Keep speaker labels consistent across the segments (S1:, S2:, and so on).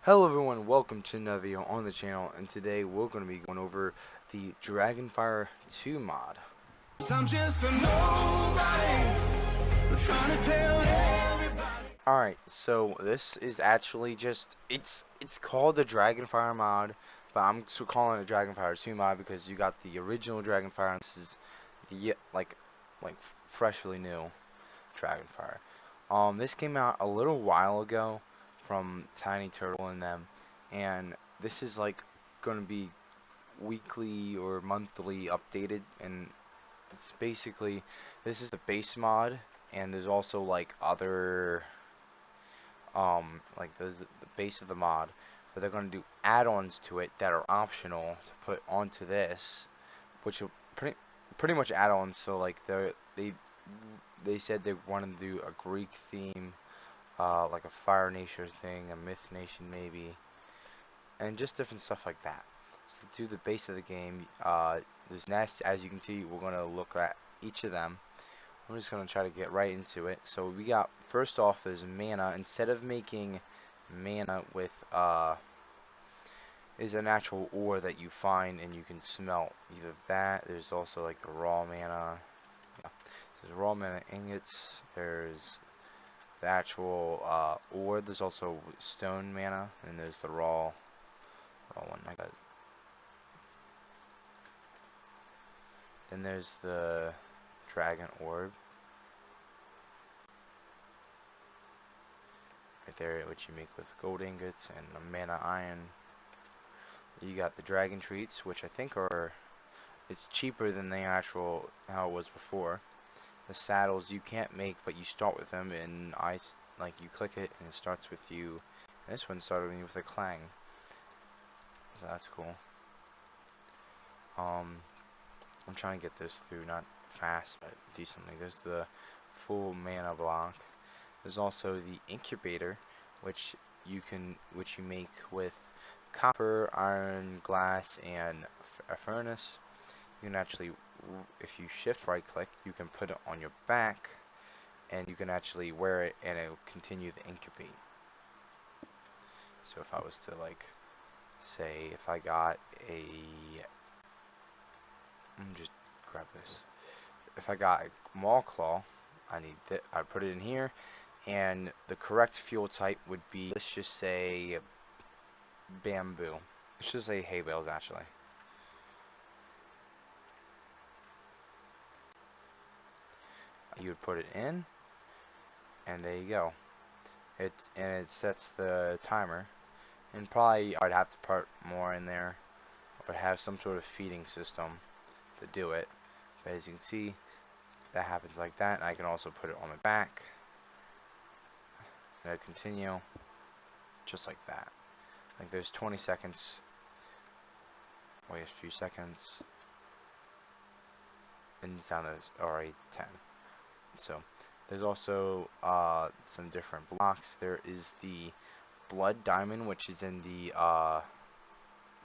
S1: Hello everyone, welcome to another video on the channel, and today we're going to be going over the DragonFire 2 mod. I'm just a nobody, trying to tell everybody. Alright, so this is actually just, it's called the DragonFire mod, but I'm still calling it DragonFire 2 mod because you got the original DragonFire and this is the, like freshly new DragonFire. This came out a little while ago from Tiny Turtle and them, and this is like going to be weekly or monthly updated, and it's basically, this is the base mod, and there's also like other like there's the base of the mod, but they're going to do add-ons to it that are optional to put onto this, which are pretty much add-ons. So like they said they wanted to do a Greek theme, like a Fire Nation thing, a Myth Nation maybe, and just different stuff like that. So to do the base of the game, there's nests. As you can see, we're going to look at each of them. I'm just going to try to get right into it. So we got, first off, is mana. Instead of making mana with, is an actual ore that you find and you can smelt. Either that, there's also like the raw mana. Yeah. There's raw mana ingots. There's the actual ore. There's also stone mana, and there's the raw one. I got. Then there's the dragon orb right there, which you make with gold ingots and a mana iron. You got the dragon treats, which I think are, it's cheaper than the actual how it was before. The saddles you can't make, but you start with them, and like you click it and it starts with you. And this one started me with a clang, so that's cool. I'm trying to get this through, not fast, but decently. There's the full mana block. There's also the incubator, which you make with copper, iron, glass, and a furnace. You can actually, if you shift right click, you can put it on your back, and you can actually wear it, and it will continue to incubate. So if I was to, like, say if I got a, just grab this. If I got a maw claw, I put it in here, and the correct fuel type would be, let's just say bamboo. Let's just say hay bales actually. You would put it in, and there you go. It sets the timer, and probably I'd have to put more in there, or have some sort of feeding system to do it. But as you can see, that happens like that, and I can also put it on my back, and I continue just like that. Like there's 20 seconds. Wait a few seconds, and it's down to already 10. So there's also some different blocks. There is the blood diamond, which is in the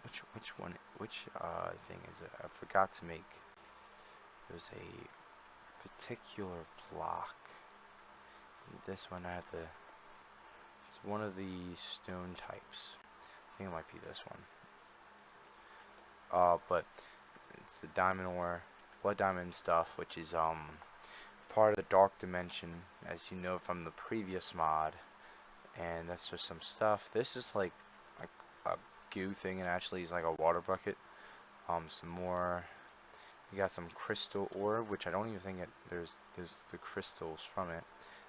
S1: which thing is it? I forgot to make. There's a particular block. This one I had to. It's one of the stone types. I think it might be this one. But it's the diamond ore, blood diamond stuff, which is part of the dark dimension, as you know from the previous mod. And that's just some stuff. This is like a goo thing, and actually is like a water bucket. Some more. You got some crystal ore, which I don't even think there's the crystals from it.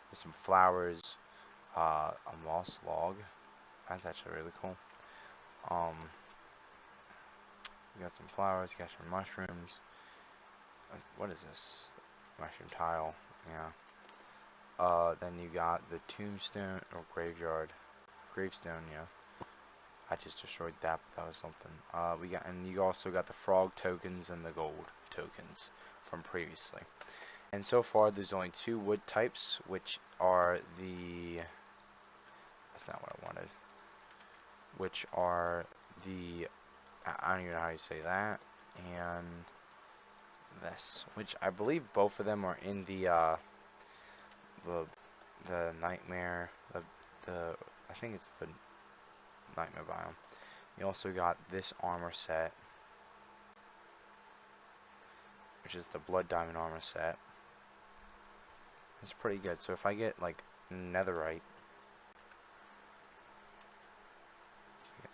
S1: There's some flowers, a moss log. That's actually really cool. You got some flowers, you got some mushrooms. What is this? Mushroom tile, yeah. Then you got the tombstone or gravestone, yeah. I just destroyed that, but that was something. And you also got the frog tokens and the gold tokens from previously. And so far, there's only 2 wood types, which are the. That's not what I wanted. Which are the. I don't even know how you say that. And this, which I believe both of them are in the nightmare. I think it's the nightmare biome. You also got this armor set, which is the blood diamond armor set. It's pretty good. So if I get like netherite,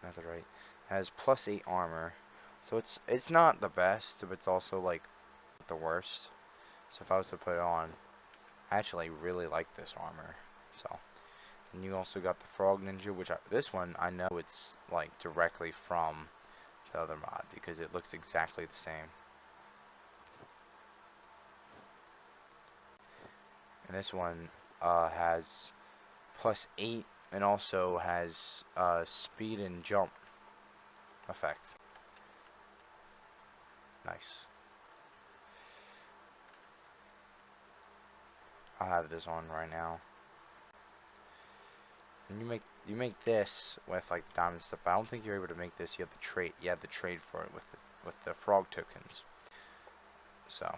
S1: it has +8 armor. So it's not the best, but it's also like the worst. So if I was to put it on, I actually really like this armor. So, and you also got the Frog Ninja, which this one I know it's like directly from the other mod because it looks exactly the same. And this one has +8 and also has speed and jump effect. Nice. I'll have this on right now. And you make this with like the diamond stuff. But I don't think you're able to make this. You have to trade. You have to trade for it with the frog tokens. So,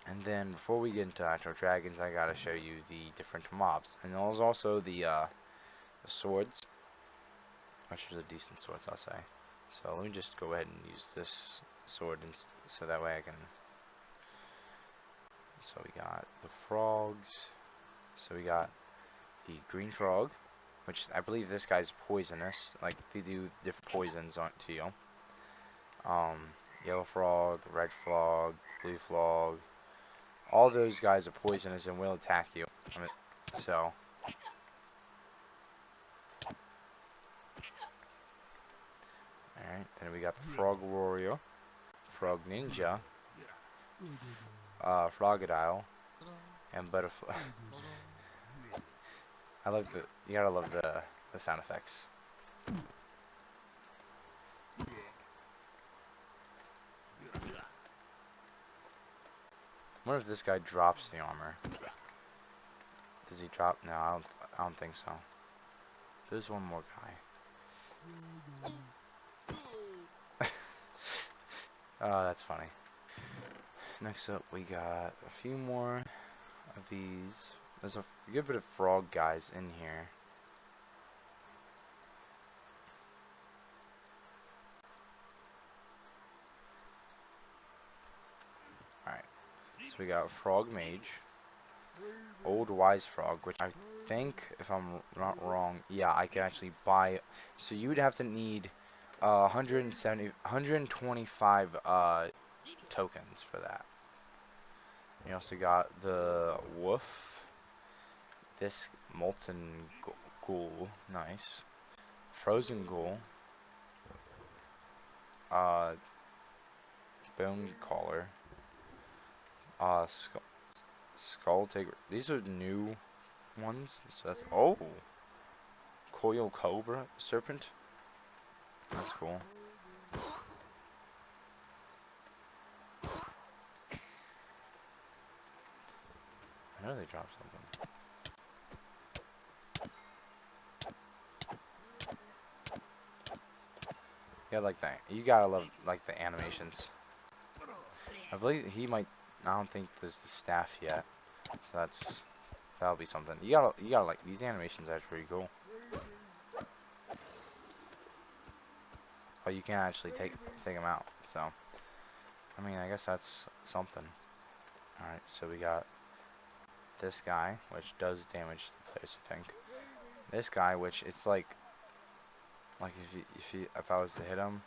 S1: and then before we get into actual dragons, I gotta show you the different mobs. And there's also the swords, which are the decent swords, I'll say. So let me just go ahead and use this sword, and so that way I can. So we got the frogs. So we got the green frog, which I believe this guy's poisonous. Like they do different poisons on to you. Yellow frog, red frog, blue frog. All those guys are poisonous and will attack you. So. Alright, then we got the frog warrior, frog ninja, frogodile, and butterfly. I love you gotta love the sound effects. I wonder if this guy drops the armor. Does he drop? No, I don't think so. There's one more guy. Oh, that's funny. Next up, we got a few more of these. There's a good bit of frog guys in here. Alright, so we got Frog Mage, Old Wise Frog, which I think, if I'm not wrong, yeah, I can actually buy. So you would have to need 125 tokens for that. You also got the Wolf, this Molten Ghoul, nice, Frozen Ghoul, Bone Caller, Skull Taker. These are new ones. So that's Coil Cobra Serpent. That's cool. I know they dropped something. Yeah, like that. You gotta love like the animations. I believe he might. I don't think there's the staff yet, so that'll be something. You gotta like these animations. Are pretty cool. Oh, you can actually take them out. So, I mean, I guess that's something. All right, so we got this guy, which does damage to the players, I think. This guy, which it's like if I was to hit him,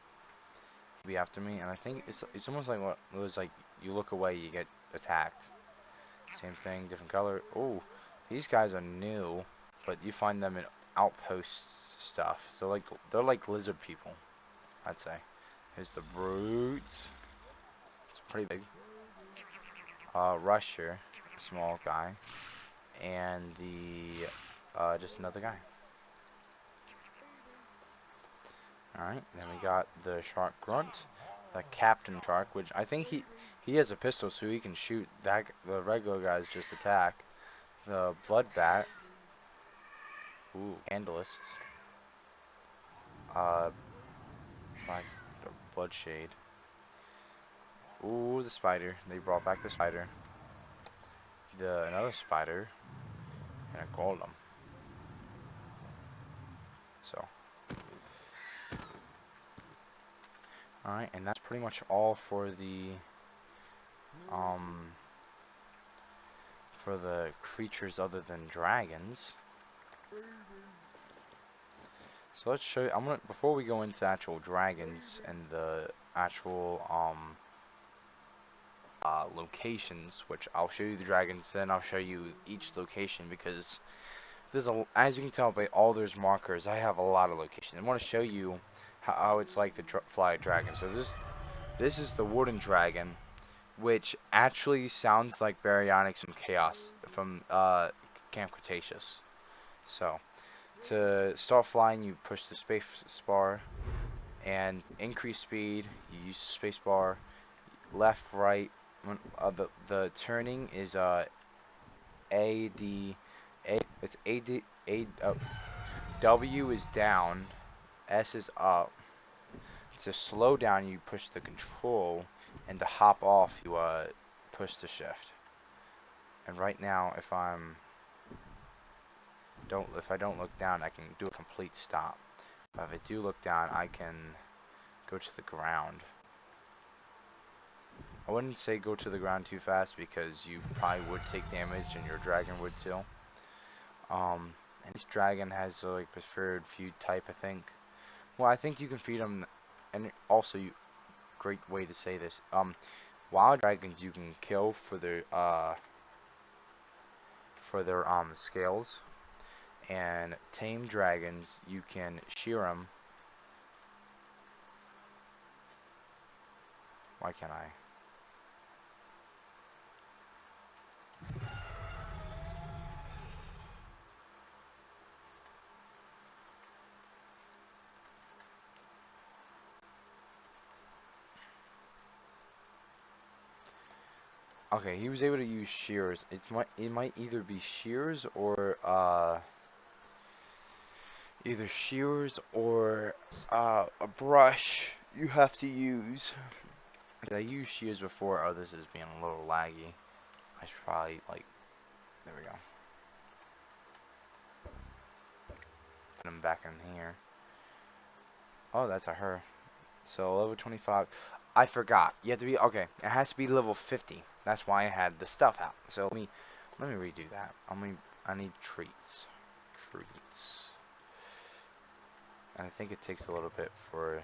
S1: he'd be after me, and I think it's almost like what it was like. You look away, you get attacked. Same thing, different color. Oh, these guys are new, but you find them in outposts stuff. So like they're like lizard people, I'd say. Here's the brute. It's pretty big. Rusher, small guy, and the just another guy. Alright, then we got the Shark Grunt, the Captain Shark, which I think he has a pistol so he can shoot the regular guys just attack. The Blood Bat. Ooh, Candlist. Black Bloodshade. Ooh, the spider. They brought back the spider. Another spider. And a golem. So, Alright, and that's pretty much all for the creatures other than dragons. So let's show you, before we go into actual dragons and the actual locations, which I'll show you the dragons, then I'll show you each location, because as you can tell by all those markers, I have a lot of locations. I want to show you how it's like to fly a dragon. So this is the wooden dragon, which actually sounds like Baryonyx from Chaos from Camp Cretaceous. So to start flying, you push the space bar and increase speed. You use the space bar, left, right. The turning is A D A. It's A D A. W is down, S is up. To slow down, you push the control, and to hop off, you push the shift. And right now, if I don't look down, I can do a complete stop. But if I do look down, I can go to the ground. I wouldn't say go to the ground too fast, because you probably would take damage, and your dragon would too. And each dragon has a preferred food type, I think. Well, I think you can feed them, and also great way to say this. Wild dragons you can kill for their scales, and tame dragons you can shear them. Why can't I? Okay, he was able to use shears. It might either be shears or a brush you have to use. I used shears before. Oh, this is being a little laggy. I should probably there we go. Put him back in here. Oh, that's a her. So level 25. I forgot. You have to be okay. It has to be level 50. That's why I had the stuff out. So let me redo that. I need treats. And I think it takes a little bit for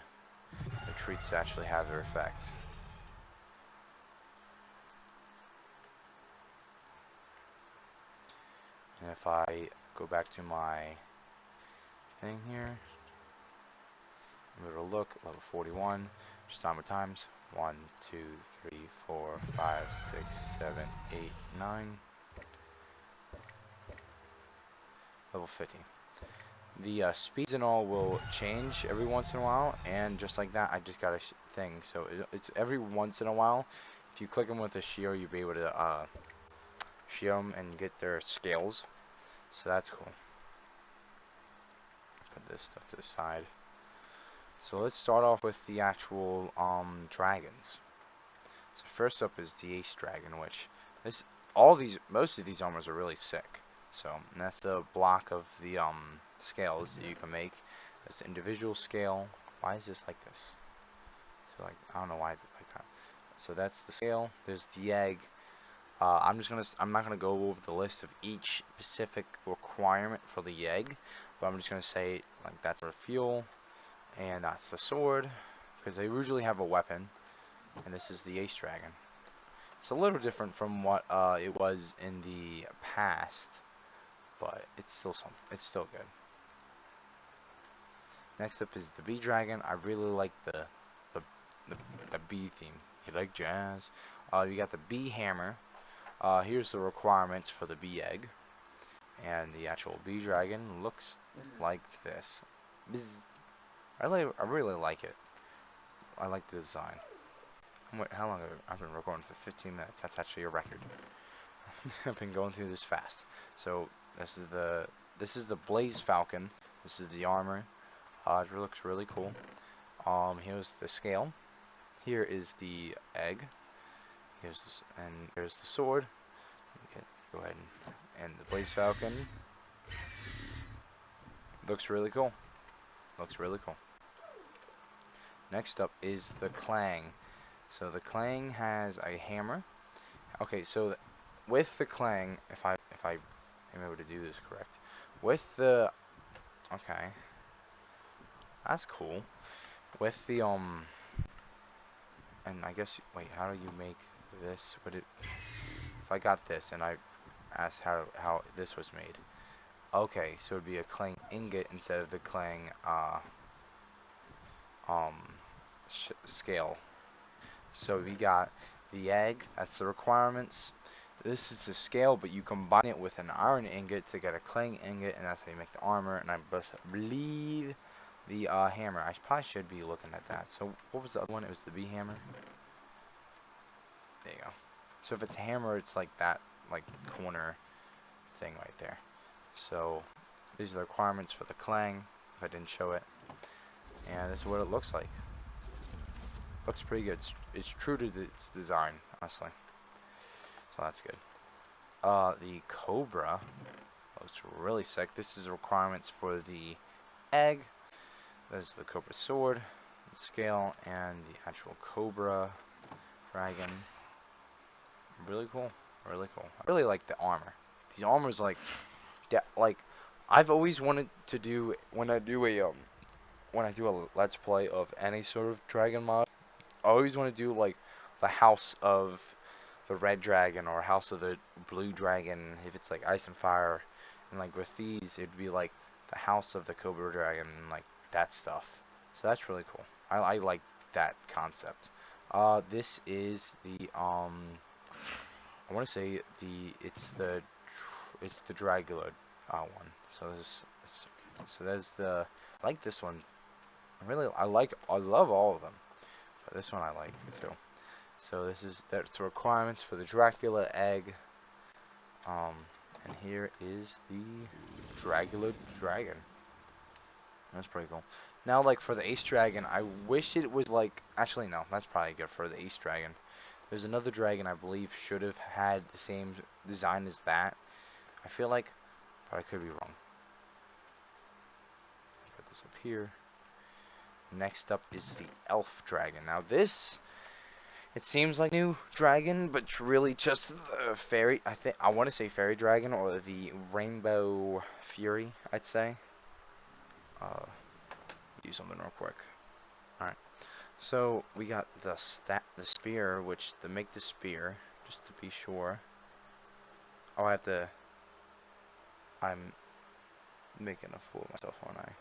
S1: the treats to actually have their effect. And if I go back to my thing here, I'm going to look, level 41, just on with times. 1, 2, 3, 4, 5, 6, 7, 8, 9. Level 50. The speeds and all will change every once in a while, and just like that, I just got a thing. So it's every once in a while. If you click them with a shear, you'll be able to shear them and get their scales. So that's cool. Put this stuff to the side. So let's start off with the actual dragons. So first up is the Ace Dragon, which most of these armors are really sick. So and that's the block of the scales that you can make. That's the individual scale. Why is this like this? So I don't know why it's like that. So that's the scale. There's the egg. I'm not gonna go over the list of each specific requirement for the egg, but I'm just gonna say that's for fuel, and that's the sword, because they usually have a weapon, and this is the Ace Dragon. It's a little different from what it was in the past, but it's still something. It's still good. Next up is the Bee Dragon. I really like the bee theme. You like jazz? You got the Bee Hammer. Here's the requirements for the bee egg, and the actual Bee Dragon looks like this. Bzz. I really like it. I like the design. How long I've been recording for 15 minutes? That's actually a record. I've been going through this fast. So this is the Blaze Falcon. This is the armor. It looks really cool. Here's the scale. Here is the egg. There's the sword. Go ahead and the Blaze Falcon. Looks really cool. Next up is the Clang. So the Clang has a hammer. Okay, so with the Clang, if I am able to do this correct, with the okay, that's cool. With the and I guess wait, how do you make this? Would it if I got this and I asked how this was made? Okay, so it'd be a Clang ingot instead of the Clang um scale. So we got the egg, that's the requirements. This is the scale, but you combine it with an iron ingot to get a Clang ingot, and that's how you make the armor. And I believe the hammer. I probably should be looking at that. So what was the other one? It was the B hammer. There you go. So if it's a hammer, it's like that, like corner thing right there. So these are the requirements for the Clang. If I didn't show it, and this is what it looks like. Looks pretty good. It's true to its design, honestly. So that's good. The Cobra looks really sick. This is requirements for the egg. There's the Cobra sword, the scale, and the actual Cobra dragon. Really cool. Really cool. I really like the armor. These armors, like I've always wanted to do when I do a let's play of any sort of dragon mod. I always want to do like the house of the red dragon or house of the blue dragon if it's like ice and fire, and like with these it'd be like the house of the cobra dragon and like that stuff. So that's really cool. I like that concept. This is the I want to say it's the Dragula one. So there's the I like this one. I love all of them. But this one I like too. So that's the requirements for the Dracula egg. And here is the Dracula dragon. That's pretty cool. Now, like for the Ace Dragon, I wish it was like actually no, that's probably good for the Ace Dragon. There's another dragon I believe should have had the same design as that. I feel like, but I could be wrong. Put this up here. Next up is the Elf Dragon. Now this it seems like new dragon, but it's really just the fairy. I want to say fairy dragon or the rainbow fury. I'd say. Do something real quick. All right. So we got the spear, which to make the spear, just to be sure. Oh, I'm making a fool of myself, aren't I?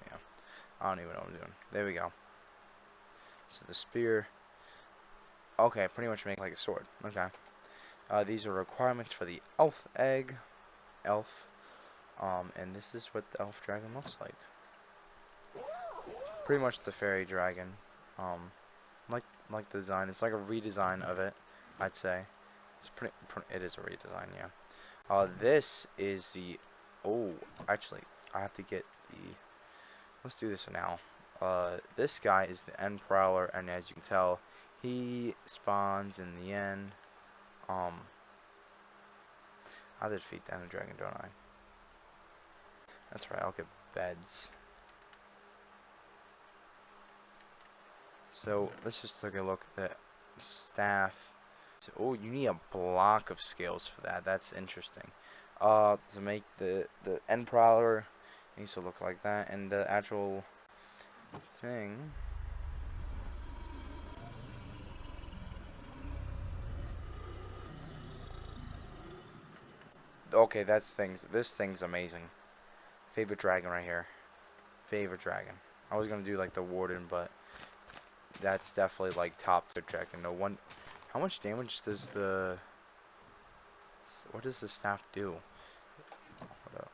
S1: Yeah. I don't even know what I'm doing. There we go. So the spear. Okay, pretty much make like a sword. Okay. These are requirements for the elf egg. Elf. And this is what the elf dragon looks like. Pretty much the fairy dragon. Like the design. It's like a redesign of it, I'd say. It is a redesign, yeah. This is the. Oh, actually, I have to get the. Let's do this now. This guy is the End Prowler, and as you can tell, he spawns in the end. I defeat the Ender Dragon, don't I? That's right. I'll get beds. So let's just take a look at the staff. So, oh, you need a block of scales for that. That's interesting. To make the End Prowler needs to look like that, and the actual thing. Okay, this thing's amazing. Favorite dragon right here. Favorite dragon. I was gonna do like the warden, but that's definitely like top tier dragon. No one. How much damage does the? What does the staff do? Hold up.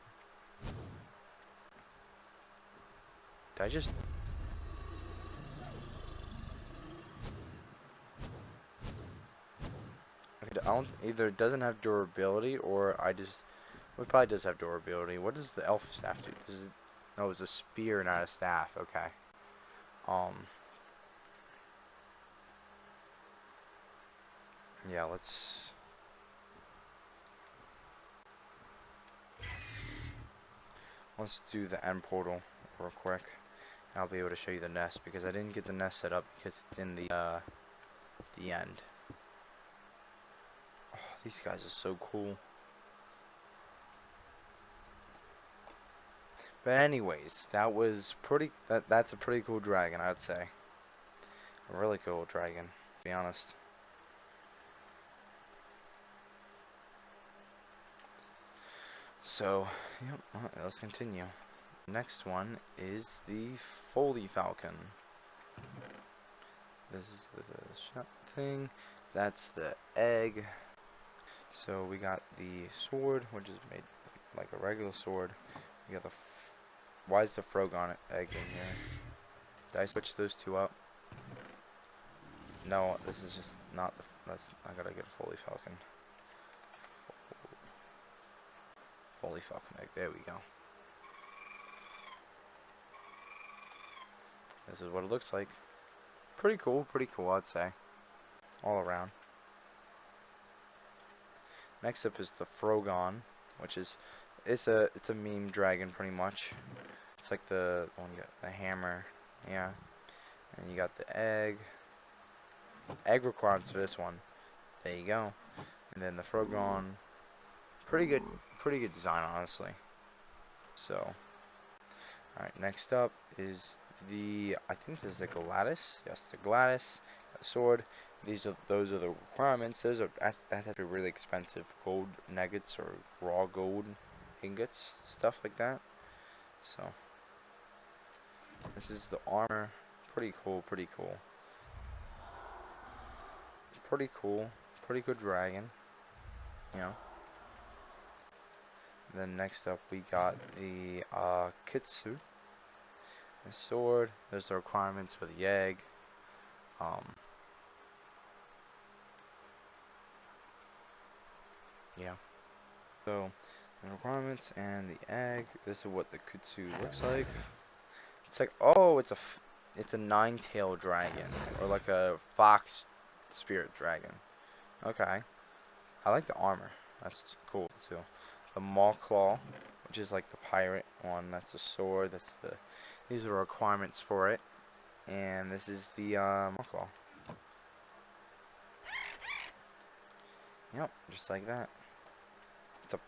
S1: Did I just? Okay, I don't, either it doesn't have durability or I just. Well, it probably does have durability. What does the elf staff do? Does it? No, it's a spear, not a staff. Okay. Yeah, let's do the end portal real quick. I'll be able to show you the nest, because I didn't get the nest set up because it's in the end. Oh, these guys are so cool. But anyways, that's a pretty cool dragon, I'd say. A really cool dragon, to be honest. So, yep, let's continue. Next one is the Foley Falcon. This is the shot thing. That's the egg. So we got the sword, which is made like a regular sword. We got the why is the Frogon egg in here? Did I switch those two up? No, this is just not the. I gotta get a Foley Falcon. Foley Falcon egg. There we go. This is what it looks like. Pretty cool, I'd say. All around. Next up is the Frogon, which is it's a meme dragon pretty much. It's like the one you got the hammer, yeah. And you got the egg. Egg requirements for this one. There you go. And then the Frogon. Pretty good design, honestly. So, alright, next up is I think this is the Gladys. Yes, the Gladys. The sword. Those are the requirements. That has to be really expensive. Gold nuggets or raw gold ingots, stuff like that. So, this is the armor. Pretty cool. Pretty good dragon. You know. Then next up we got the Kitsu. The sword. There's the requirements for the egg. Yeah. So the requirements and the egg. This is what the Kitsu looks like. It's like, oh, it's a nine-tailed dragon, or like a fox spirit dragon. Okay. I like the armor. That's cool too. The Maw Claw, which is like the pirate one. That's the sword. These are the requirements for it. And this is the Maw Claw. Yep, just like that.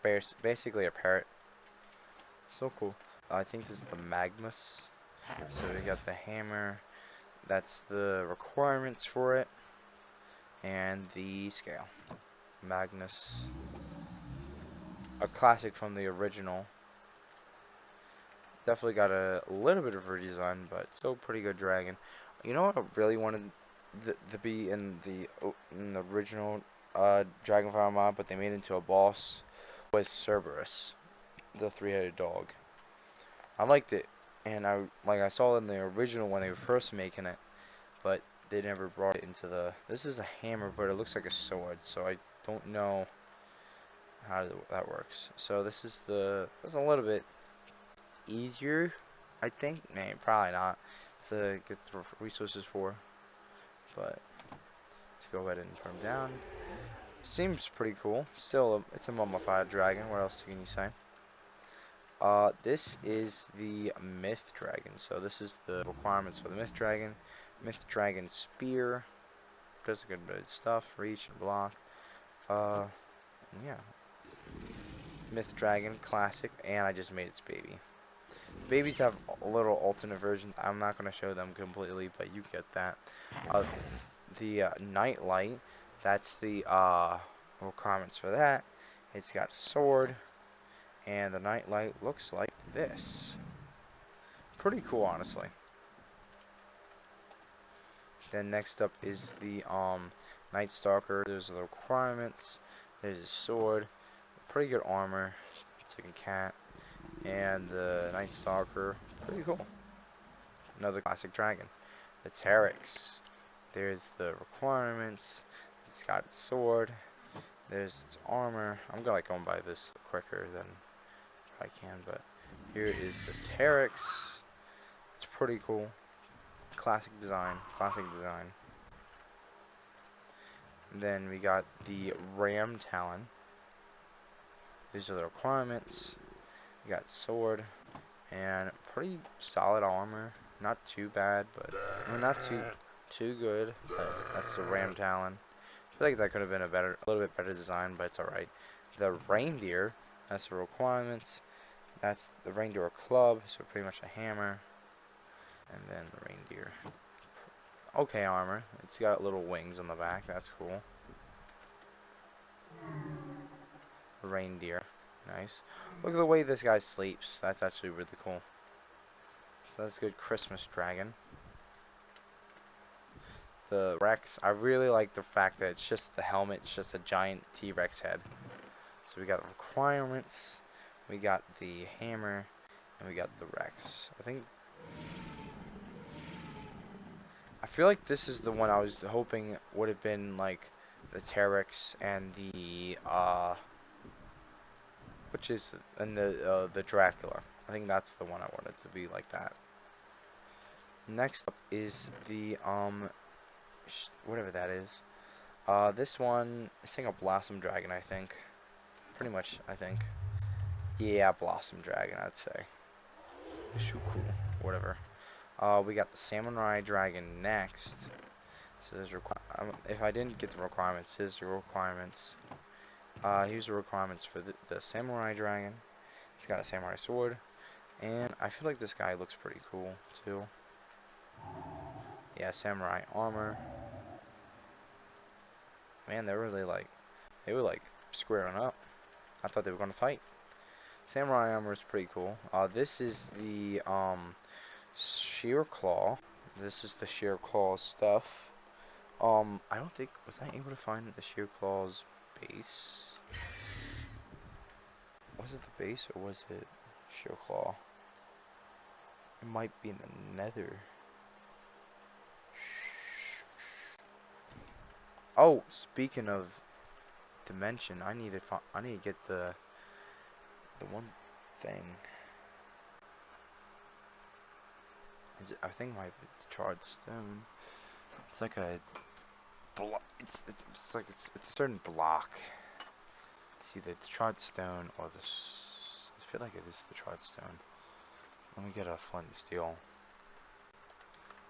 S1: It's basically a parrot. So cool. I think this is the Magnus. So we got the hammer. That's the requirements for it. And the scale. Magnus. A classic from the original. Definitely got a little bit of redesign, but still pretty good dragon. You know what I really wanted to be in the original DragonFire mod, but they made it into a boss, was Cerberus, the three-headed dog. I liked it, and I saw it in the original when they were first making it, but they never brought it into the. This is a hammer, but it looks like a sword, so I don't know how that works. So this is it's a little bit easier, I think. Maybe probably not to get the resources for, but let's go ahead and turn them down. Seems pretty cool. Still, it's a mummified dragon. What else can you say? This is the Myth Dragon. So this is the requirements for the Myth Dragon. Myth Dragon Spear. Does a good bit of stuff. Reach and block. Yeah. Myth Dragon Classic. And I just made its baby. Babies have little alternate versions. I'm not going to show them completely, but you get that. The Nightlight. That's the requirements for that. It's got a sword. And the Nightlight looks like this. Pretty cool, honestly. Then next up is the Night Stalker. There's the requirements. There's a sword. Pretty good armor. It's like a cat. And the Night Stalker. Pretty cool. Another classic dragon. The Teryx. There's the requirements. It's got its sword. There's its armor. I'm gonna going by this quicker than I can, but here is the Teryx. It's pretty cool. Classic design. And then we got the Ram Talon. These are the requirements. We got sword and pretty solid armor. Not too bad, but I mean, not too good. But that's the ram talon. I feel like that could have been a little bit better design, but it's alright. The reindeer, that's the requirements. That's the reindeer club, so pretty much a hammer. And then the reindeer. Okay, armor. It's got little wings on the back. That's cool. Reindeer. Nice. Look at the way this guy sleeps. That's actually really cool. So that's a good Christmas dragon. The Rex, I really like the fact that it's just the helmet, it's just a giant T-Rex head. So we got the requirements, we got the hammer, and we got the Rex. I feel like this is the one I was hoping would have been like the T-Rex and the the Dracula. I think that's the one I wanted to be like that. Next up is the whatever that is. This one is saying a Blossom Dragon, I think. Pretty much, I think. Yeah, Blossom Dragon, I'd say. So cool. Whatever. We got the Samurai Dragon next. So there's if I didn't get the requirements, here's the requirements. Here's the requirements for the Samurai Dragon. He's got a samurai sword, and I feel like this guy looks pretty cool too. Yeah, samurai armor. Man, they were like squaring up. I thought they were gonna fight. Samurai armor is pretty cool. This is the sheer claw. This is the sheer claw stuff. I don't think, was I able to find the sheer claw's base? Was it the base or was it sheer claw? It might be in the nether. Oh, speaking of dimension, I need to get the one thing. Is it? I think it might be the charred stone. It's like a block. It's a certain block. It's either the charred stone or the. I feel like it is the charred stone. Let me get a flint and steel.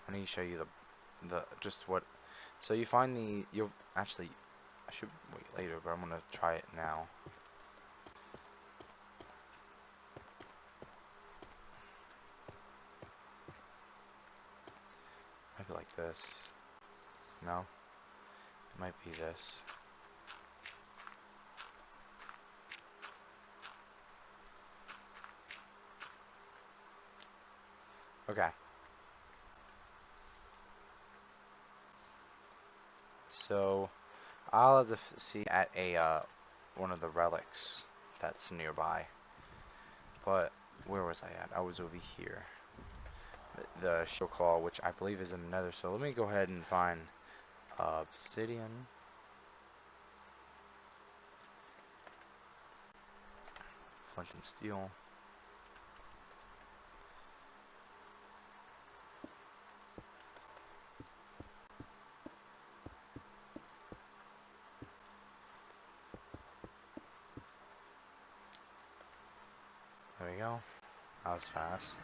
S1: I need to show you the just what. So you find you'll actually. I should wait later, but I'm gonna try it now. Might be like this. No? It might be this. Okay. So, I'll have to see at a, one of the relics that's nearby. But, where was I at? I was over here. The Shield Claw, which I believe is in the nether. So let me go ahead and find obsidian. Flint and steel. There we go. That was fast.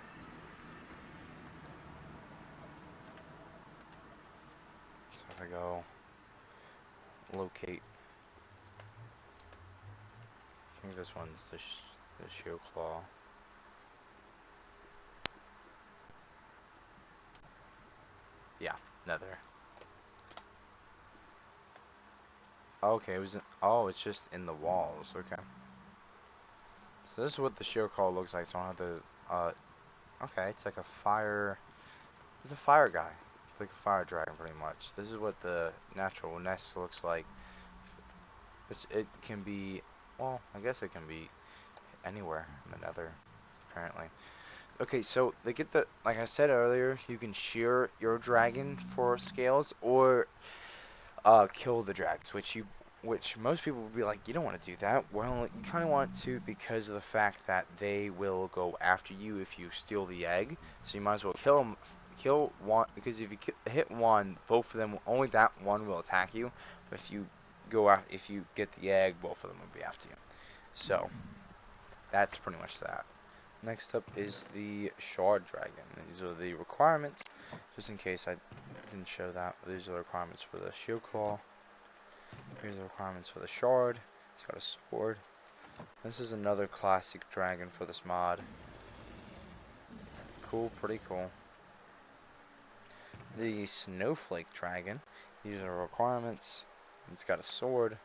S1: So if I go locate, I think this one's the Shield Claw. Yeah, nether. Okay, it was in, oh, it's just in the walls. Okay. So this is what the Shield Claw looks like. So I don't have to. Okay, it's like a fire. It's a fire guy. It's like a fire dragon, pretty much. This is what the natural nest looks like. It can be. Well, I guess it can be anywhere in the nether, apparently. Okay, so they get the, like I said earlier, you can shear your dragon for scales or kill the drags, which most people would be like, you don't want to do that. Well, you kind of want to because of the fact that they will go after you if you steal the egg. So you might as well kill one, because if you hit one, both of them, only that one will attack you. But if you get the egg, both of them will be after you. So that's pretty much that. Next up is the Shard Dragon. These are the requirements, just in case I didn't show that. These are the requirements for the Shield Claw. Here's the requirements for the Shard. It's got a sword. This is another classic dragon for this mod. Cool, pretty cool. The Snowflake Dragon. These are requirements. It's got a sword.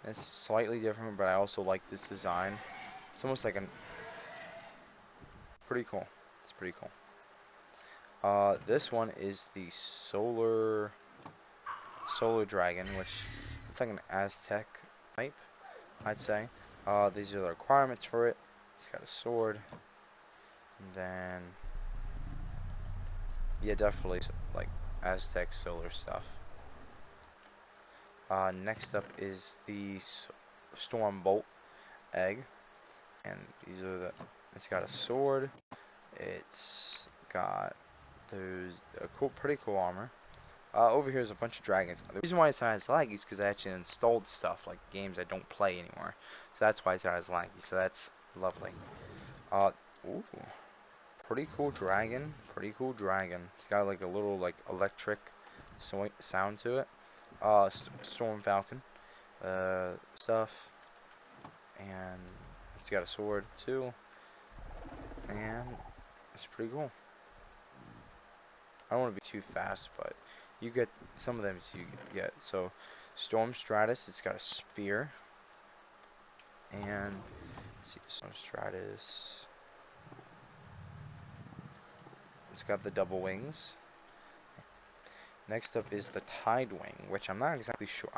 S1: It's slightly different, but I also like this design. It's almost like an... Pretty cool. It's pretty cool. This one is the Solar Dragon, which looks like an Aztec type, I'd say. These are the requirements for it. It's got a sword. And then... Yeah, definitely like Aztec solar stuff. Next up is the Storm Bolt egg, and these are the. It's got a sword. It's got those cool, pretty cool armor. Over here is a bunch of dragons. The reason why it's not as laggy is because I actually installed stuff like games I don't play anymore, so that's why it's not as laggy. So that's lovely. Ooh, pretty cool dragon. Pretty cool dragon. It's got like a little like electric sound to it. Storm Falcon stuff, and it's got a sword too, and it's pretty cool. I don't want to be too fast, but you get some of them. You get so Storm Stratus. It's got a spear, and let's see, Storm Stratus. It's got the double wings. Next up is the Tidewing, which I'm not exactly sure.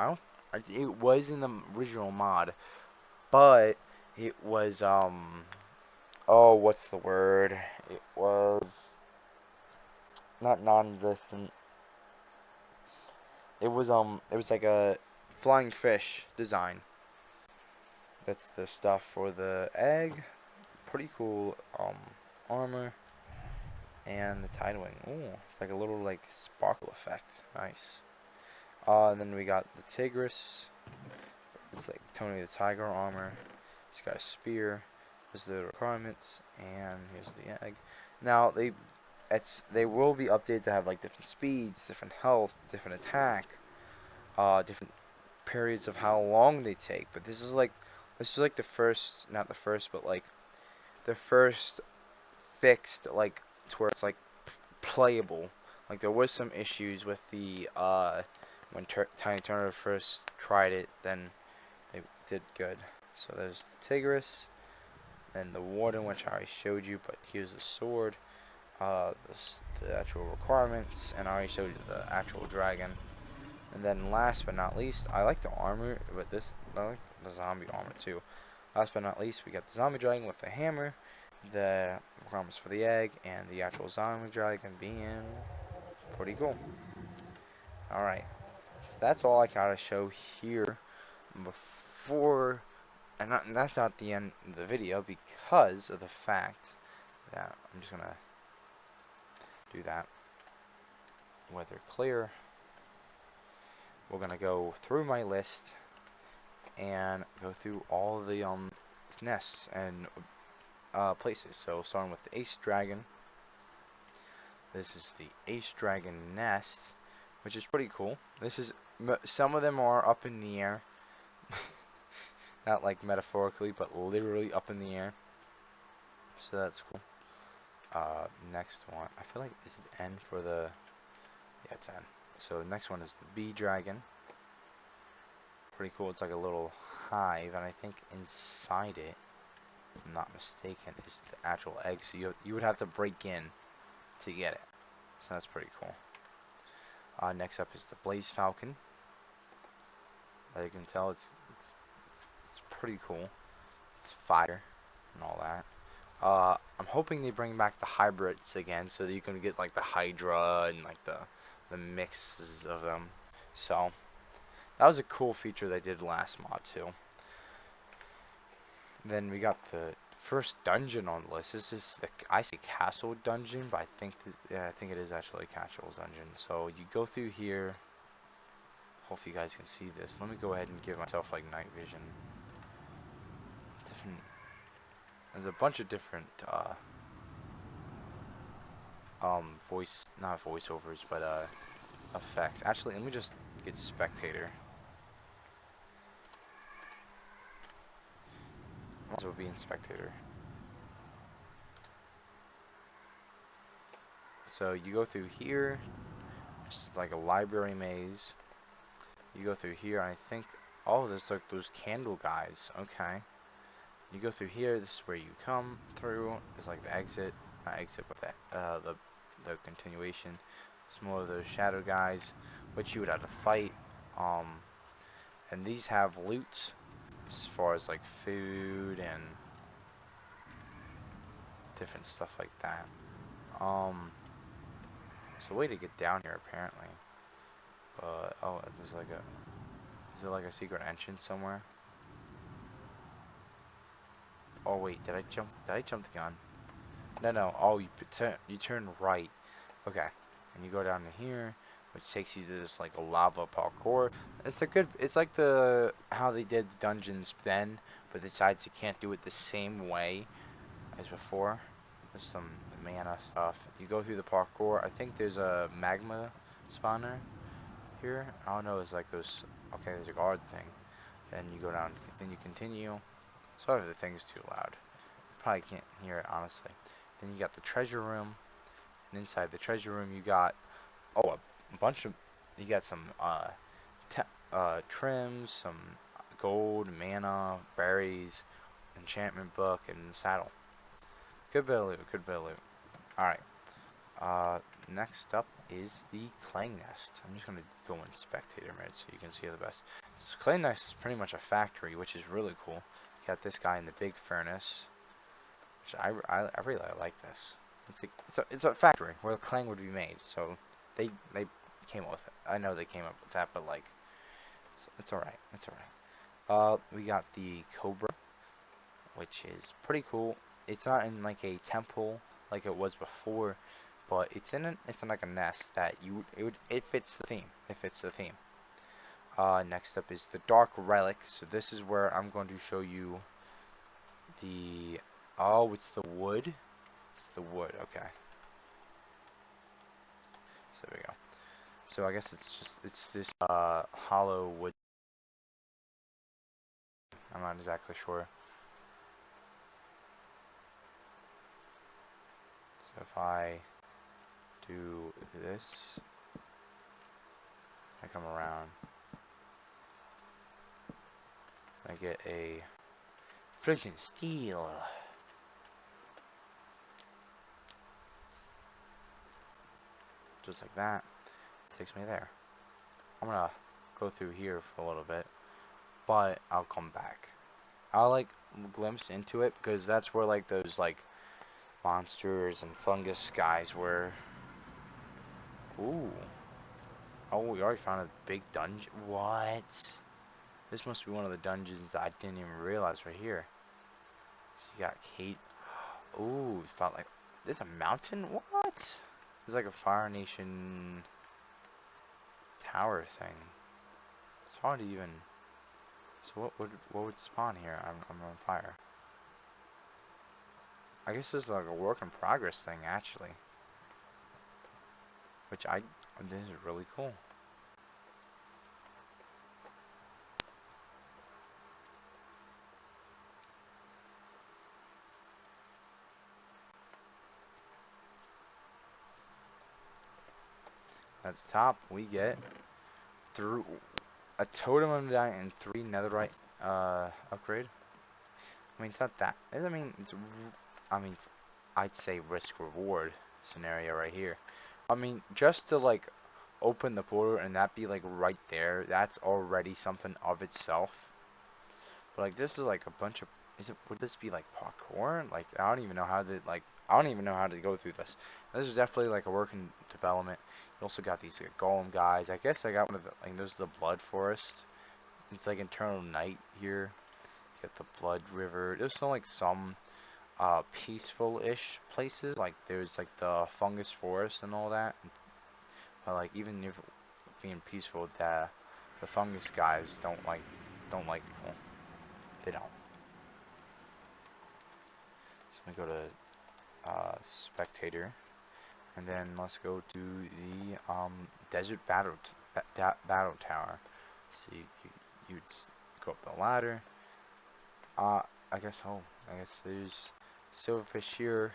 S1: It was in the original mod, but it was oh, what's the word? It was not non-existent. It was like a flying fish design. That's the stuff for the egg. Pretty cool armor. And the Tidewing. Ooh, it's like a little like sparkle effect. Nice. And then we got the Tigris. It's like Tony the Tiger armor. It's got a spear. There's the requirements, and here's the egg. Now they will be updated to have like different speeds, different health, different attack, different periods of how long they take. But this is like the first, not the first, but like the first fixed like to where it's like playable. Like there was some issues with the when Tiny Turner first tried it, then they did good. So there's the Tigris, and the Warden, which I already showed you, but here's the sword, the actual requirements, and I already showed you the actual dragon. And then last but not least, I like the armor, but I like the zombie armor too. Last but not least, we got the zombie dragon with the hammer, the requirements for the egg, and the actual zombie dragon being pretty cool. Alright, so that's all I gotta show here before, and that's not the end of the video because of the fact that I'm just gonna do that. Weather clear. We're gonna go through my list and go through all the nests and places. So starting with the Ace Dragon. This is the Ace Dragon nest, which is pretty cool. This is some of them are up in the air, not like metaphorically, but literally up in the air. So that's cool. Next one, I feel like is it N for the? Yeah, it's N. So the next one is the Bee Dragon. Pretty cool. It's like a little hive, and I think inside it, if I'm not mistaken, is the actual egg. So you would have to break in to get it. So that's pretty cool. Next up is the Blaze Falcon. As you can tell, it's pretty cool. It's fire and all that. I'm hoping they bring back the hybrids again, so that you can get like the Hydra and like the mixes of them. So that was a cool feature they did last mod too. Then we got the first dungeon on the list. This is I say castle dungeon, but I think it is actually a castle dungeon. So you go through here. Hopefully you guys can see this. Let me go ahead and give myself like night vision. Different. there's a bunch of different not voiceovers, but effects. Actually, let me just get spectator. Might as well be in spectator. So you go through here, just like a library maze. You go through here, and I think, oh, there's like those candle guys. Okay. You go through here. This is where you come through. There's like the exit, not exit, but the continuation. It's more of those shadow guys, which you would have to fight. Um, and these have loot as far as like food and different stuff like that. There's a way to get down here apparently. But oh, there's like a, is there like a secret entrance somewhere? Oh wait, did I jump? Did I jump the gun? No, no. Oh, you turn right. Okay, and you go down to here, which takes you to this like lava parkour. It's a good. It's like the how they did the dungeons then, but besides you can't do it the same way as before. There's some mana stuff. You go through the parkour. I think there's a magma spawner here. I don't know. It's like those. Okay, there's a guard thing. Then you go down. Then you continue. Sorry if the thing's too loud. Probably can't hear it honestly. Then you got the treasure room. And inside the treasure room, you got a bunch of. You got some trims, some gold, mana, berries, enchantment book, and saddle. Good bit of loot. Good bit of loot. All right. Next up is the clay nest. I'm just gonna go in spectator mode so you can see the best. So clay nest is pretty much a factory, which is really cool. You got this guy in the big furnace, which I really like this. It's a factory where the clay would be made. So they came up with it. I know they came up with that, but like it's all right. It's all right. We got the cobra, which is pretty cool. It's not in like a temple like it was before, but it's in like a nest that it fits the theme. It fits the theme. Next up is the dark relic. So this is where I'm going to show you the it's the wood. It's the wood. Okay. So there we go. So I guess it's this hollow wood. I'm not exactly sure. So if I do this, I come around, I get a freaking steel. Just like that. Takes me there. I'm gonna go through here for a little bit, but I'll come back. I'll like glimpse into it because that's where like those like monsters and fungus guys were. Ooh. Oh, we already found a big dungeon. What? This must be one of the dungeons that I didn't even realize right here. So you got Kate. Ooh, it's about like there's a mountain. What? There's like a Fire Nation tower thing. It's hard to even. So what would spawn here? I'm on fire. I guess this is like a work in progress thing actually. Which this is really cool. At the top we get through a totem of die and 3 netherite upgrade. I mean it's not that. I mean I mean I'd say risk reward scenario right here. I mean just to like open the portal and that be like right there, that's already something of itself. But like this is like a bunch of would this be like parkour? Like I don't even know how to go through this. This is definitely like a work in development. You also got these like, golem guys. I guess I got one of the like there's the blood forest. It's like eternal night here. You got the blood river. There's still like some peaceful-ish places. Like there's like the fungus forest and all that. But like even if being peaceful, the fungus guys don't like people. They don't. let me go to spectator, and then let's go to the desert battle tower. See, you'd go up the ladder. I guess there's silverfish here.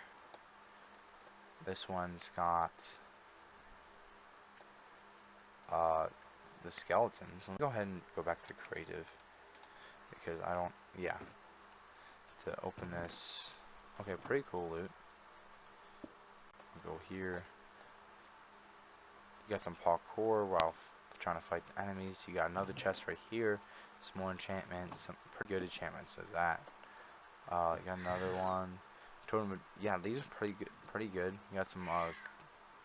S1: This one's got the skeletons. Let me go ahead and go back to creative because I don't. Yeah, to open this. Okay, pretty cool loot. Go here. You got some parkour while trying to fight the enemies. You got another chest right here. Some more enchantments. Some pretty good enchantments as that. You got another one. Totem. Yeah, these are pretty good. Pretty good. You got some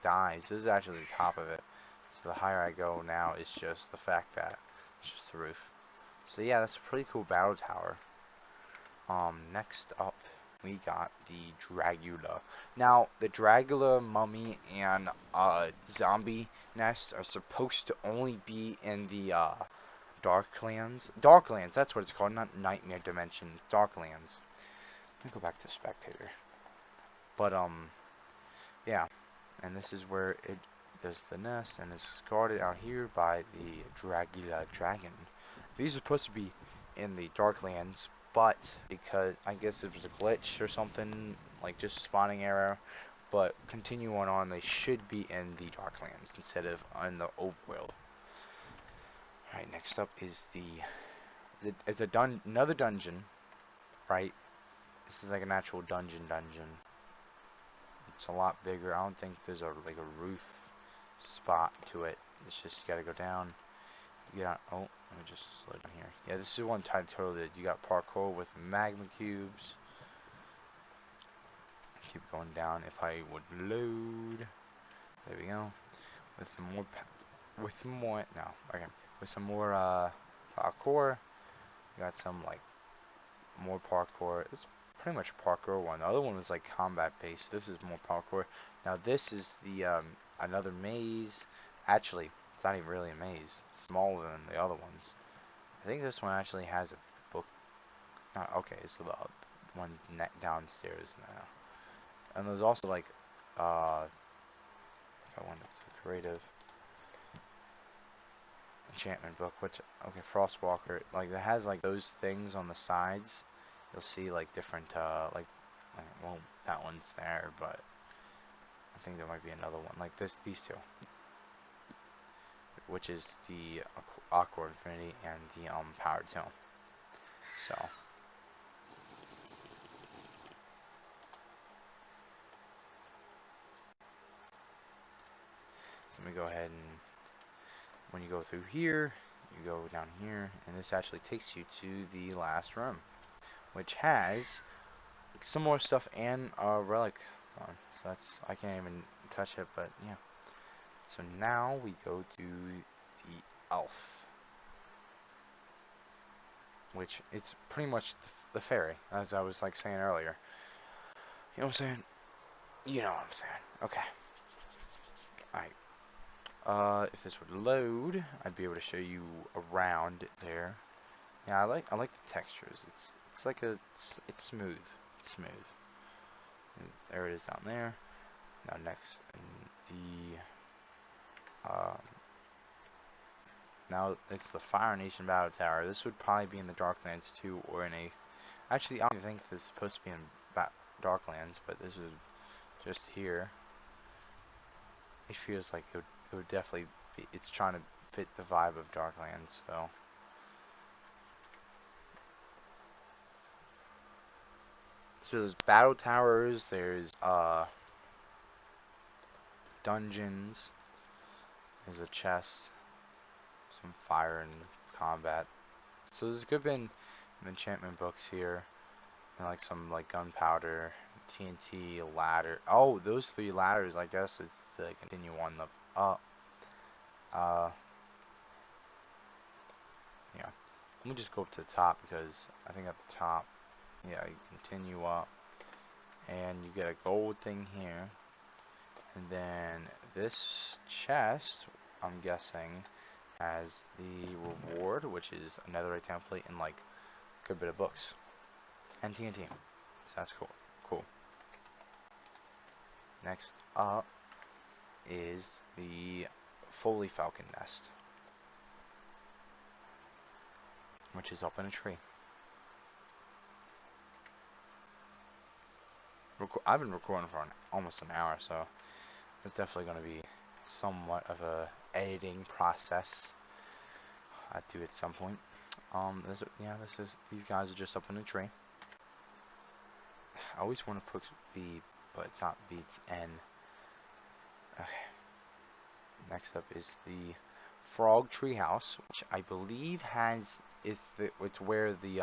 S1: dies. This is actually the top of it. So the higher I go now, it's just the fact that it's just the roof. So yeah, that's a pretty cool battle tower. Next up, we got the Dragula. Now, the Dragula mummy and zombie nest are supposed to only be in the Darklands. Darklands, that's what it's called, not Nightmare Dimension. Darklands. Let me go back to Spectator. But yeah, and this is where there's the nest, and it's guarded out here by the Dragula dragon. These are supposed to be in the Darklands, but because I guess it was a glitch or something, like just spawning error, but continuing on, they should be in the Darklands instead of in the overworld. Alright, next up is it's another dungeon, right? This is like an actual dungeon. It's a lot bigger. I don't think there's like a roof spot to it. It's just you gotta go down. You got let me just slow down here. Yeah, this is one time totally. You got parkour with magma cubes. Keep going down. If I would load, there we go. With some more parkour. You got some like more parkour. It's pretty much parkour one. The other one was like combat based. This is more parkour. Now this is the another maze. Actually, it's not even really a maze. It's smaller than the other ones. I think this one actually has a book. Not okay. It's the one downstairs now. And there's also like if I went to creative enchantment book, which okay, Frostwalker, like it has like those things on the sides. You'll see like different well, that one's there, but I think there might be another one like these two, which is the Aqua Infinity and the Power Tomb. So let me go ahead and when you go through here, you go down here, and this actually takes you to the last room, which has some more stuff and a relic on. So that's, I can't even touch it, but yeah. So now we go to the elf, which it's pretty much the fairy, as I was like saying earlier. You know what I'm saying? You know what I'm saying. Okay. Alright. If this would load, I'd be able to show you around there. Yeah, I like the textures. It's like it's smooth. It's smooth. And there it is down there. Now next, now it's the Fire Nation Battle Tower. This would probably be in the Darklands too, or in a. Actually, I don't think this is supposed to be in Darklands, but this is just here. It feels like it would definitely be. It's trying to fit the vibe of Darklands, so. So there's battle towers, there's dungeons, there's a chest, some fire and combat. So there's a good bit of enchantment books here, and like some like gunpowder, TNT, ladder. Oh, those 3 ladders, I guess it's to continue on the up. Yeah. Let me just go up to the top because I think at the top, yeah, you continue up. And you get a gold thing here, and then this chest, I'm guessing, has the reward, which is another template and like a good bit of books and TNT. So that's cool. Next up is the Foley Falcon nest, which is up in a tree. I've been recording for almost an hour, so it's definitely going to be somewhat of a editing process I do at some point. These guys are just up in a tree. I always want to put B, but it's not B, it's N. Okay. Next up is the Frog Treehouse, which I believe it's where the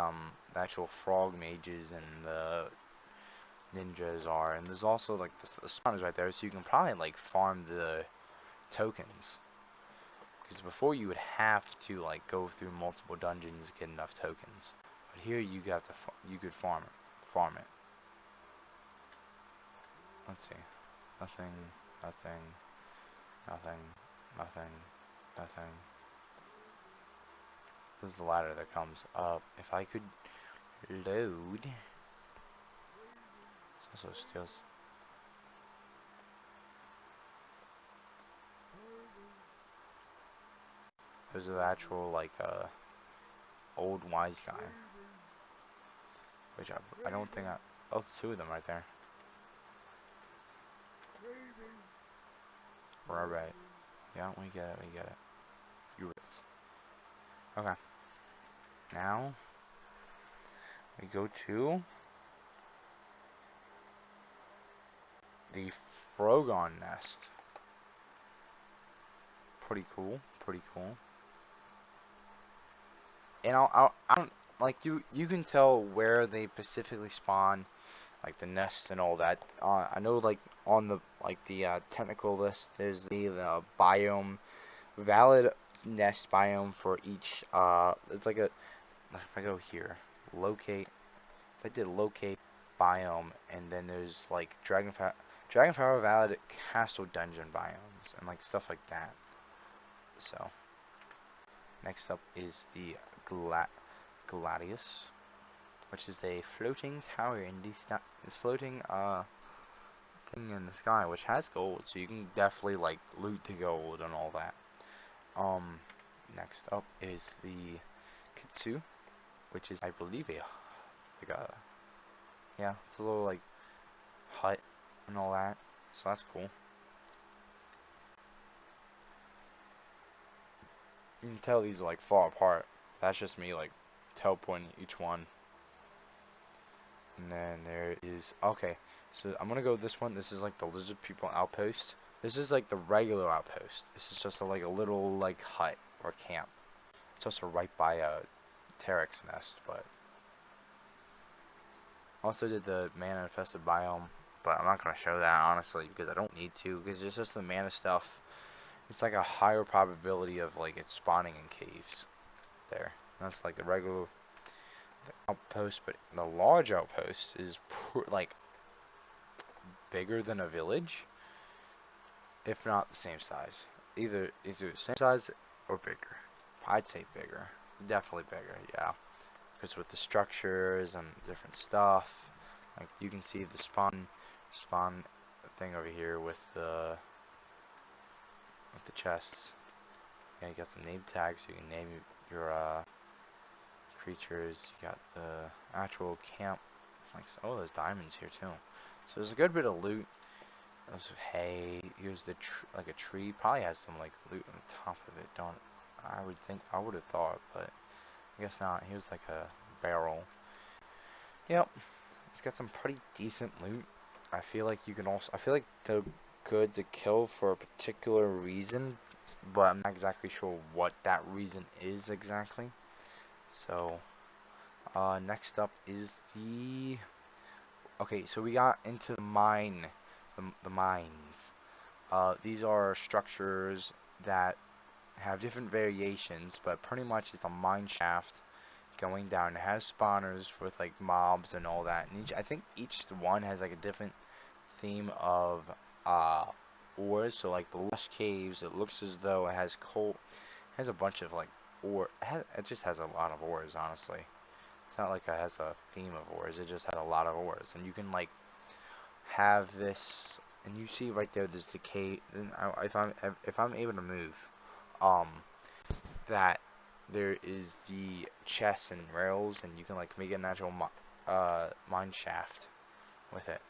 S1: actual frog mages and the ninjas are, and there's also like the spawners right there, so you can probably like farm the tokens. Because before you would have to like go through multiple dungeons to get enough tokens, but here you could farm it. Let's see, nothing, nothing, nothing, nothing, nothing. This is the ladder that comes up. If I could load, it's also steals. There's an actual like old wise guy, which I don't think I. Oh, there's two of them right there. Right. Yeah, we get it. We get it. You wits. Okay. Now we go to the Frogon nest. Pretty cool. Pretty cool. And I don't like you can tell where they specifically spawn, like the nests and all that. I know like on the technical list there's the biome valid nest biome for each. It's like a, if I go here, locate. If I did locate biome, and then there's like DragonFire valid castle dungeon biomes and like stuff like that. So next up is the Gladius, which is a floating tower in the floating thing in the sky, which has gold, so you can definitely like loot the gold and all that. Next up is the Kitsu, which is I believe it's a little like hut and all that, so that's cool. You can tell these are like far apart. That's just me like teleporting each one. And then there is, okay, so I'm gonna go this one. This is like the lizard people outpost. This is like the regular outpost. This is just like a little like hut or camp. It's also right by a Terex nest, but also did the mana infested biome, but I'm not gonna show that honestly because I don't need to, because it's just the mana stuff. It's like a higher probability of like it spawning in caves there. That's like the regular outpost, but the large outpost is like bigger than a village, if not the same size. Either the same size or bigger. I'd say bigger, definitely bigger, yeah. Because with the structures and different stuff, like you can see the spawn thing over here with the chests. Yeah, you got some name tags, so you can name your creatures. You got the actual camp. Like, oh, there's diamonds here too. So there's a good bit of loot. There's hay. Here's the like a tree. Probably has some like loot on the top of it. I would have thought, but I guess not. Here's like a barrel. Yep, it's got some pretty decent loot. I feel like they're good to kill for a particular reason, but I'm not exactly sure what that reason is exactly. So, next up is the... Okay, so we got into the mine, the mines. These are structures that have different variations, but pretty much it's a mine shaft going down. It has spawners with like mobs and all that. And I think each one has like a different theme of ores. So like the lush caves, it looks as though it has coal. It has a bunch of like ore. It just has a lot of ores, honestly. It's not like it has a theme of ores. It just has a lot of ores, and you can like have this and you see right there, there's the cave. Then if I'm able to move, um, that there is the chests and rails, and you can like make a natural mine shaft with it.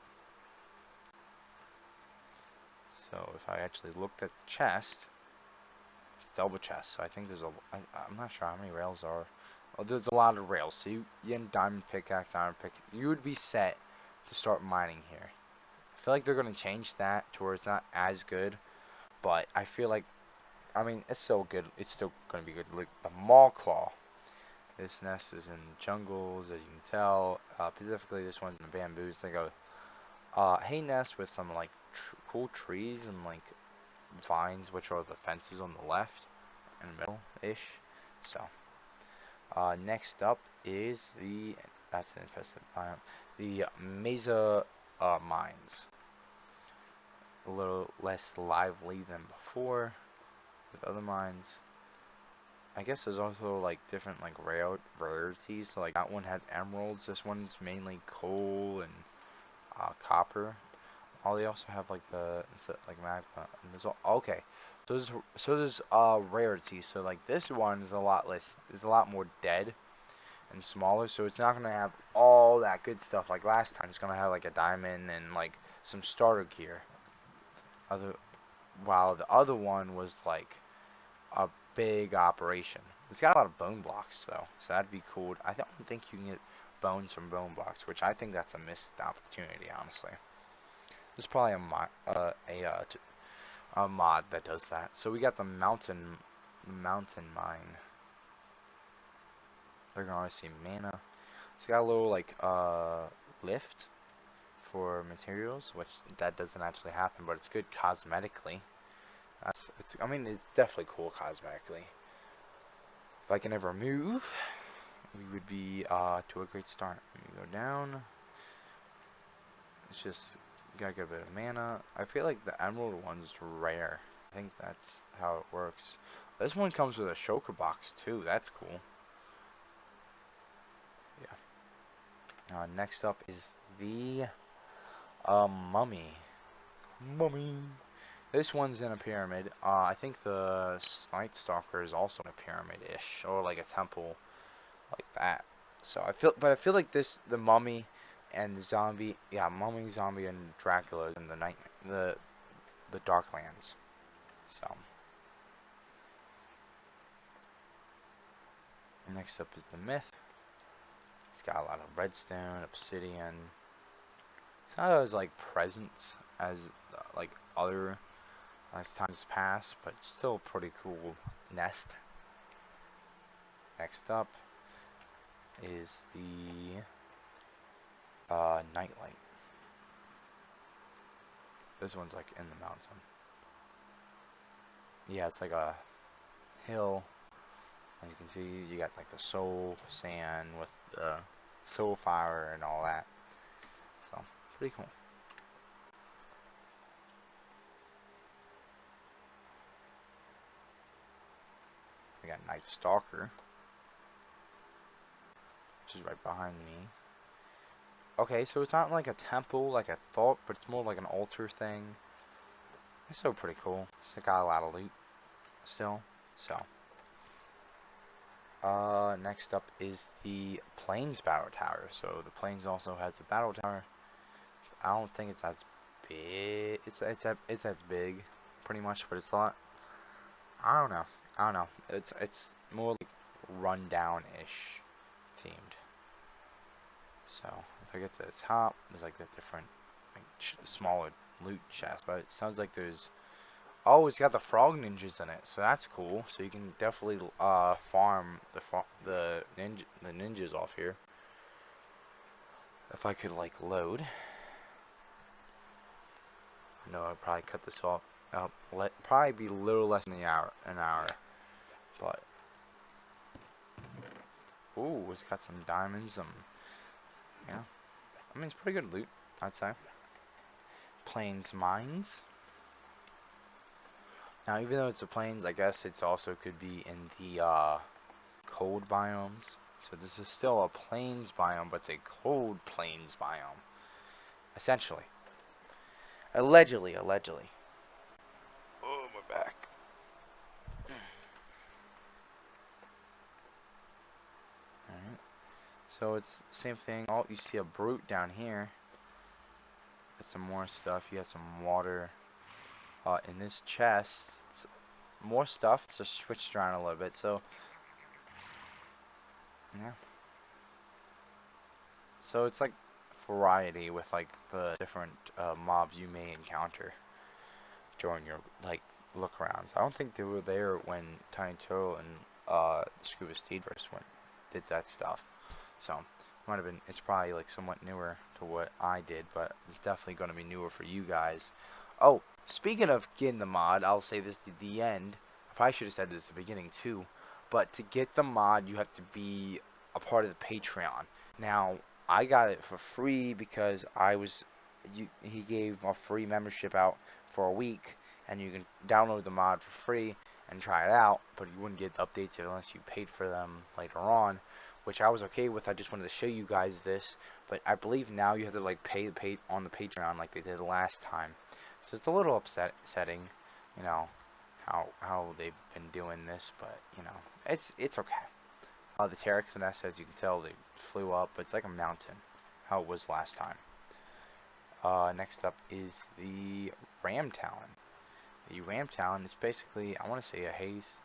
S1: So if I actually looked at the chest, it's double chest. So I think there's I'm not sure how many rails are. Oh, there's a lot of rails. So you get diamond pickaxe, iron pick. You would be set to start mining here. I feel like they're gonna change that to where it's not as good, but I feel like, I mean, it's still good. It's still gonna be good. Like the maw claw. This nest is in jungles, as you can tell. Specifically, this one's in the bamboo. It's like a hay nest with some like cool trees and like vines, which are the fences on the left and the middle-ish. So, next up is that's an infested biome, the mesa mines. A little less lively than before with other mines. I guess there's also like different like rarities. So like that one had emeralds. This one's mainly coal and copper. Oh, they also have like like magma. And there's okay. So there's rarities. So like this one is a lot less. Is a lot more dead and smaller. So it's not gonna have all that good stuff like last time. It's gonna have like a diamond and like some starter gear. While the other one was like a big operation. It's got a lot of bone blocks though, so that'd be cool. I don't think you can get bones from bone blocks, which I think that's a missed opportunity, honestly. There's probably a mod that does that. So we got the mountain mine. They're gonna see mana. It's got a little like lift for materials, which that doesn't actually happen, but it's good cosmetically. I mean, it's definitely cool cosmetically. If I can ever move, we would be to a great start. We go down. It's just gotta get a bit of mana. I feel like the emerald one's rare. I think that's how it works. This one comes with a shulker box too. That's cool. Yeah. Next up is the mummy. Mummy. This one's in a pyramid. I think the Night Stalker is also in a pyramid-ish, or like a temple, like that. So I feel like the mummy and the zombie, yeah, mummy, zombie, and Dracula is in the the Darklands. So next up is the myth. It's got a lot of redstone, obsidian. It's not as like present as like other as times pass, but it's still a pretty cool nest. Next up is the nightlight. This one's like in the mountain. Yeah, it's like a hill. As you can see, you got like the soul sand with the soul fire and all that. So, pretty cool. We got Night Stalker, which is right behind me. Okay, so it's not like a temple like I thought, but it's more like an altar thing. It's still pretty cool. It's got a lot of loot still. So, next up is the Plains Battle Tower. So the Plains also has a battle tower. I don't think it's as big. It's as big, pretty much, but it's a lot. I don't know. I don't know. It's more like rundown-ish themed. So if I get to the top, there's like the different like smaller loot chests, but it sounds like there's. Oh, it's got the frog ninjas in it, so that's cool. So you can definitely farm the ninjas off here. If I could like load. No, I'd probably cut this off. Probably be a little less than an hour. But ooh, it's got some diamonds. Yeah. I mean, it's pretty good loot, I'd say. Plains mines. Now, even though it's the plains, I guess it's also could be in the cold biomes. So this is still a plains biome, but it's a cold plains biome, essentially. Allegedly. Oh, my back. Alright. So it's the same thing. Oh, you see a brute down here. Got some more stuff. You have some water. In this chest, it's more stuff. It's just switched around a little bit. So, yeah. So it's like variety with like the different mobs you may encounter during your like look arounds. I don't think they were there when Tiny Turtle and Scuba Steve first did that stuff. So might have been. It's probably like somewhat newer to what I did, but it's definitely going to be newer for you guys. Oh, speaking of getting the mod, I'll say this at the end. I probably should have said this at the beginning too. But to get the mod, you have to be a part of the Patreon. Now, I got it for free because he gave a free membership out for a week, and you can download the mod for free and try it out, but you wouldn't get updates unless you paid for them later on, which I was okay with. I just wanted to show you guys this, but I believe now you have to like pay on the Patreon like they did last time, so it's a little upsetting, you know, how they've been doing this, but you know, it's okay. The Terex nest, as you can tell, they flew up. It's like a mountain, how it was last time. Next up is the Ram Talon. The Ram Talon is basically, I want to say a haze.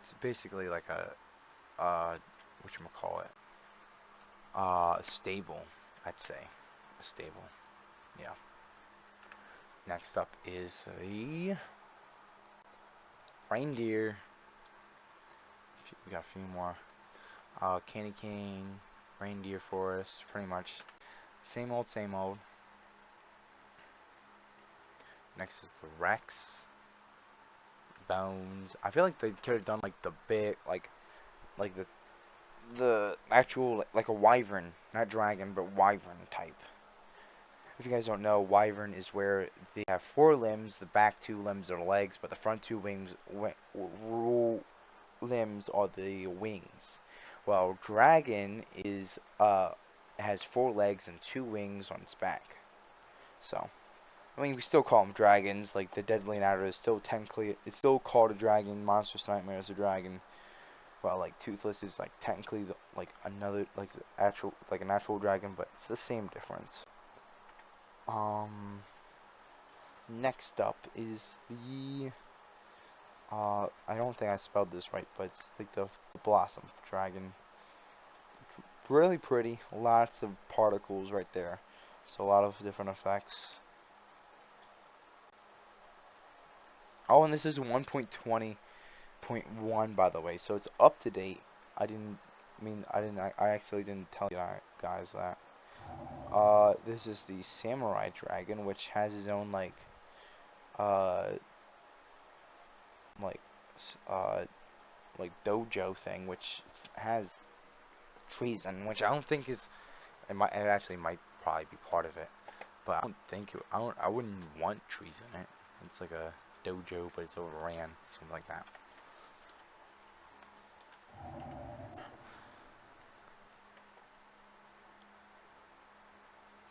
S1: It's basically like a, whatchamacallit, stable, I'd say. A stable, yeah. Next up is the Reindeer. We got a few more. Candy Cane, Reindeer Forest, pretty much. Same old, same old. Next is the Rex. Bones. I feel like they could have done like the big, like the actual like a wyvern, not dragon, but wyvern type. If you guys don't know, wyvern is where they have 4 limbs. The back 2 limbs are legs, but the front 2 limbs are the wings. Well, dragon is has 4 legs and 2 wings on its back. So, I mean, we still call them dragons. Like the Deadly Natter is still technically, it's still called a dragon. Monstrous Nightmare is a dragon. Well, like Toothless is like technically like another like the actual like an actual dragon, but it's the same difference. Next up is the I don't think I spelled this right, but it's like the Blossom Dragon. Really pretty, lots of particles right there, so a lot of different effects. Oh, and this is 1.20.1 by the way, so it's up to date. I actually didn't tell you guys that. This is the Samurai Dragon, which has his own uh, like, uh, like dojo thing, which has treason, which I don't think is. It actually might probably be part of it, but I don't think it, I wouldn't want treason in it. It's like a dojo, but it's overran, something like that.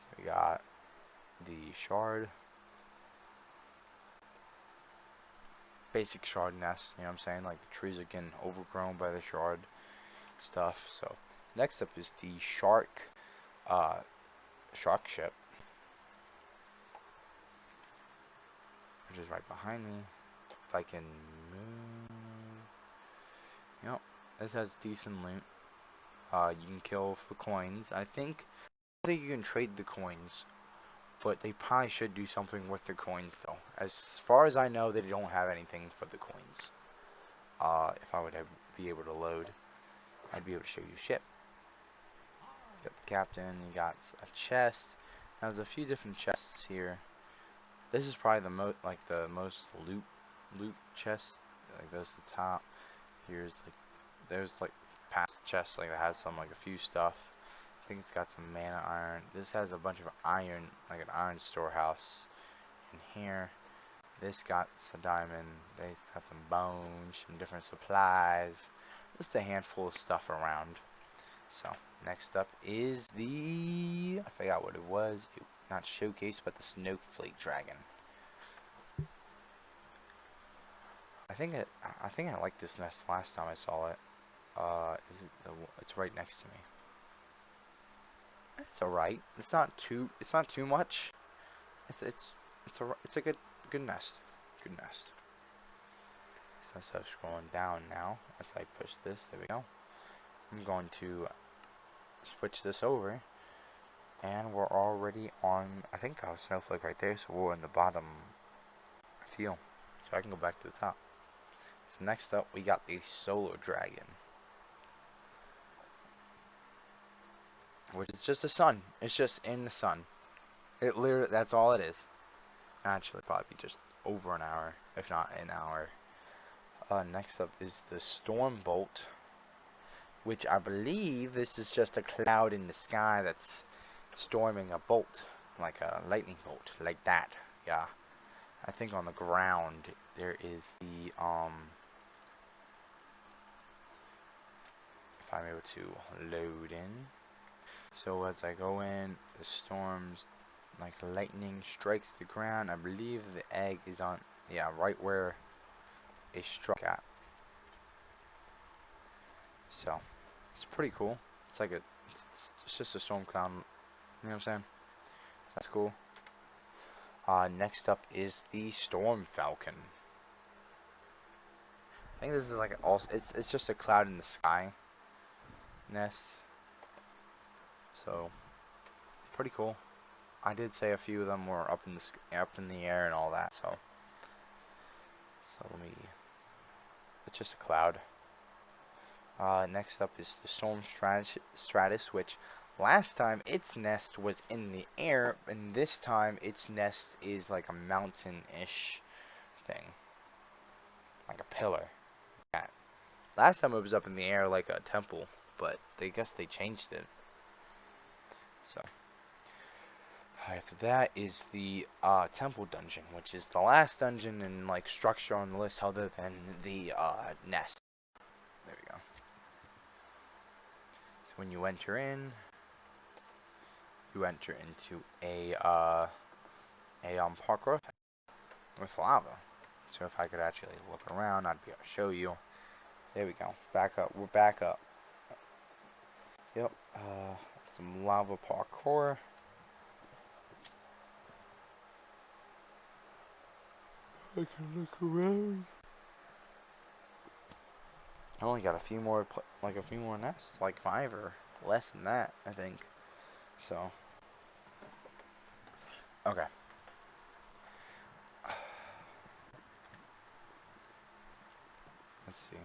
S1: So we got the shard, basic shard nest. You know what I'm saying? Like the trees are getting overgrown by the shard stuff. So next up is the uh, shark ship, which is right behind me. If I can move, yep, this has decent loot. You can kill for coins. I think you can trade the coins, but they probably should do something with the coins though. As far as I know, they don't have anything for the coins. If I would be able to load, I'd be able to show you ship. Got the captain. You got a chest. Now there's a few different chests here. This is probably the most loot chest. Like goes to the top. There's like past chest like that has some like a few stuff. I think it's got some mana iron. This has a bunch of iron, like an iron storehouse in here. This got some diamond. They got some bones, some different supplies. Just a handful of stuff around. So next up is the, I forgot what it was. It not showcase, but the snowflake dragon. I think I liked this nest last time I saw it. It's right next to me. It's alright. It's not too much. It's a good nest. Good nest. So instead of scrolling down now, once I push this, there we go. I'm going to switch this over, and we're already on, I think that was snowflake right there, so we're in the bottom field. So I can go back to the top. So next up, we got the solar dragon, which is just the sun. It's just in the sun. It literally, that's all it is. Actually, probably just over an hour, if not an hour. Next up is the storm bolt, which I believe this is just a cloud in the sky that's storming a bolt, like a lightning bolt, like that. Yeah, I think on the ground there is the if I'm able to load in. So as I go in, the storms, like lightning strikes the ground. I believe the egg is on, yeah, right where it struck at. So it's pretty cool. It's like it's just a storm cloud. You know what I'm saying? That's cool. Next up is the Storm Falcon. I think this is like also it's just a cloud in the sky nest. So pretty cool. I did say a few of them were up in the air and all that. So let me. It's just a cloud. Next up is the Storm Stratus, which last time its nest was in the air, and this time its nest is like a mountain-ish thing, like a pillar. Yeah. Last time it was up in the air like a temple, but I guess they changed it. So after that is the temple dungeon, which is the last dungeon and like structure on the list other than the nest. There we go. So when you enter in, you enter into a parkour with lava. So if I could actually look around, I'd be able to show you. There we go. Back up. We're back up. Yep. Some lava parkour. I can look around. I only got a few more, like a few more nests, like 5 or less than that, I think. So, okay. Let's see.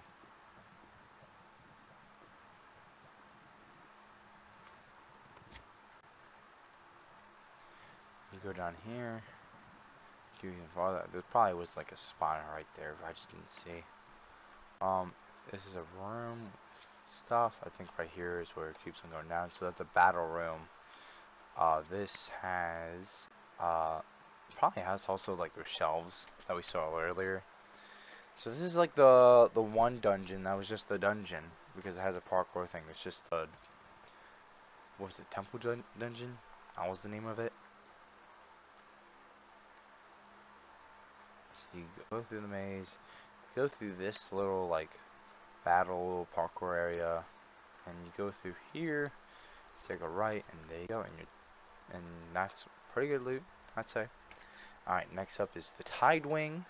S1: You go down here. Go even farther. There probably was like a spawner right there, but I just didn't see. This is a room with stuff. I think right here is where it keeps on going down. So that's a battle room. This has probably has also like those shelves that we saw earlier. So this is like the one dungeon that was just the dungeon because it has a parkour thing. It's just a, what was it, temple dungeon? That was the name of it. So you go through the maze, go through this little like battle parkour area, and you go through here, take a right, and there you go, and that's pretty good loot, I'd say. Alright, next up is the Tidewing.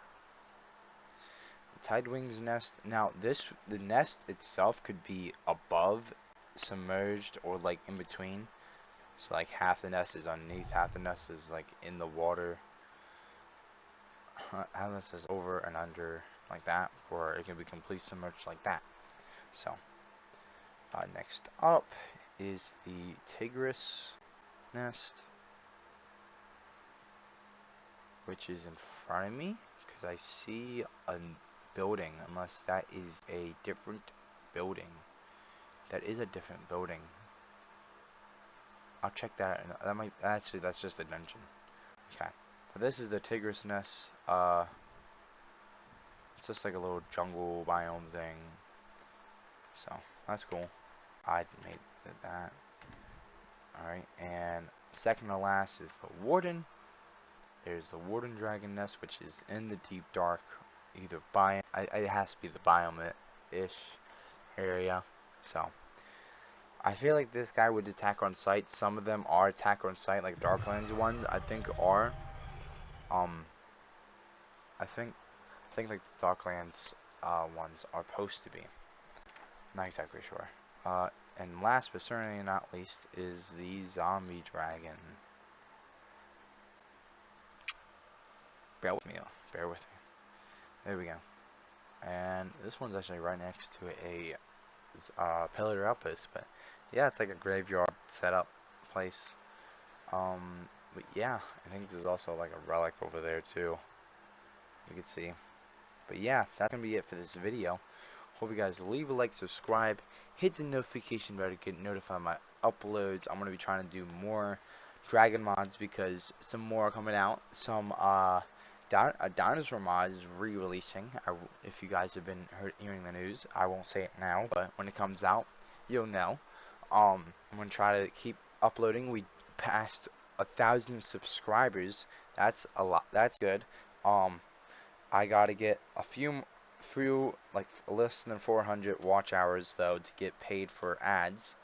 S1: The Tidewing's nest. Now the nest itself could be above, submerged, or like in between. So like half the nest is underneath, half the nest is like in the water. Half the nest is over and under like that, or it can be completely submerged like that. So next up is the Tigris nest, which is in front of me because I see a building, unless that is a different building. That is a different building. I'll check that. That might actually, that's just a dungeon. Okay, but this is the Tigris nest. It's just like a little jungle biome thing. So that's cool. I made that. Alright, and Second to last is the Warden. There's the Warden Dragon Nest, which is in the deep dark, either biome. It has to be the biome-ish area. So I feel like this guy would attack on sight. Some of them are attack on sight, like Darklands ones. I think are. I think like the Darklands ones are supposed to be. Not exactly sure. And last but certainly not least is the Zombie Dragon. Bear with me. Bear with me. There we go. And this one's actually right next to a pillager outpost, but yeah, it's like a graveyard setup place. But yeah, I think there's also like a relic over there too. You can see. But yeah, that's gonna be it for this video. Hope you guys leave a like, subscribe, hit the notification bell to get notified of my uploads. I'm gonna be trying to do more dragon mods because some more are coming out. Some dinosaur mod is re-releasing. If you guys have been hearing the news, I won't say it now, but when it comes out, you'll know. I'm gonna try to keep uploading. We passed 1,000 subscribers. That's a lot. That's good. I gotta get a few like less than 400 watch hours though to get paid for ads.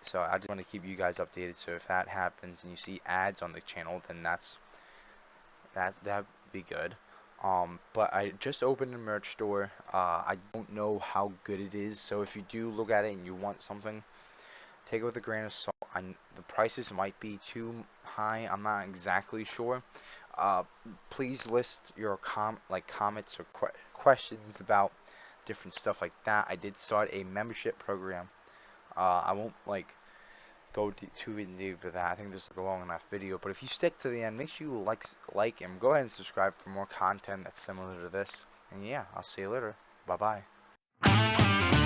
S1: So I just want to keep you guys updated. So if that happens and you see ads on the channel, then that'd be good. But I just opened a merch store. I don't know how good it is. So if you do look at it and you want something, take it with a grain of salt. The prices might be too high. I'm not exactly sure. Please list your comments or questions about different stuff like that. I did start a membership program. I won't go too in deep with that. I think this is a long enough video. But if you stick to the end, make sure you like and go ahead and subscribe for more content that's similar to this. And yeah, I'll see you later. Bye bye.